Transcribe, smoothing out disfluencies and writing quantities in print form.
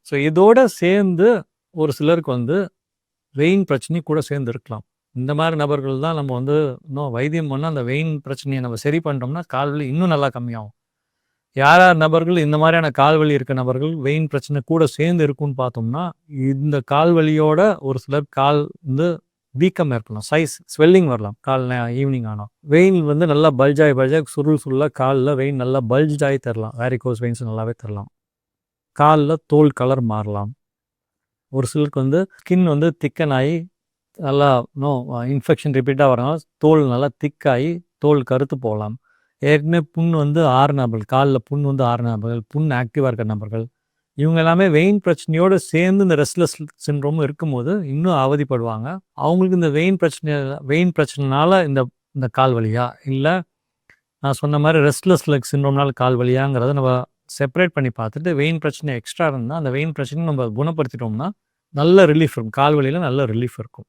So இதோட சேர்ந்து ஒரு சிலருக்கு வந்து வெயின் பிரச்சனை கூட சேர்ந்து இருக்கலாம். இந்த மாதிரி நபர்கள் தான் நம்ம வந்து இன்னும் வைத்தியம் பண்ணால் அந்த வெயின் பிரச்சனையை நம்ம சரி பண்ணிட்டோம்னா கால்வலி இன்னும் நல்லா கம்மியாகும். யார் யார் நபர்கள் இந்த மாதிரியான கால்வலி இருக்க நபர்கள் வெயின் பிரச்சனை கூட சேர்ந்து இருக்குன்னு பார்த்தோம்னா, இந்த கால்வலியோட ஒரு சிலர் கால் வந்து வீக்கம் ஏற்படலாம், சைஸ் ஸ்வெல்லிங் வரலாம் கால் ஈவினிங் ஆனால். வெயின் வந்து நல்லா பல்ஜாய் சுருளாக காலில் வெயின் நல்லா பல்ஜாகி தரலாம், வேரிகோஸ் வெயின்ஸ் நல்லாவே தரலாம். காலில் தோல் கலர் மாறலாம். ஒரு சிலருக்கு வந்து ஸ்கின் வந்து திக்கன் ஆகி நல்லா இன்ஃபெக்ஷன் ரிப்பீட்டாக வரனால தோல் நல்லா திக்காகி தோல் கருத்து போகலாம். ஏற்கனவே புண் வந்து 6 நபர்கள், காலில் புண் வந்து 6 நபர்கள், புண் ஆக்டிவாக இருக்கிற நபர்கள், இவங்க எல்லாமே வெயின் பிரச்சனையோடு சேர்ந்து இந்த ரெஸ்ட்லெஸ் சிண்ட்ரோமும் இருக்கும்போது இன்னும் அவதிப்படுவாங்க. அவங்களுக்கு இந்த வெயின் பிரச்சனைனால இந்த கால் வலியா, இல்லை நான் சொன்ன மாதிரி ரெஸ்ட்லெஸ் லெக் சிண்ட்ரோம்னால கால் வலியாங்கிறத நம்ம செப்பரேட் பண்ணி பார்த்துட்டு, வெயின் பிரச்சனை எக்ஸ்ட்ரா இருந்தால் அந்த வெயின் பிரச்சனையை நம்ம குணப்படுத்திட்டோம்னா நல்ல ரிலீஃப் இருக்கும், கால் வலியில் நல்ல ரிலீஃப் இருக்கும்.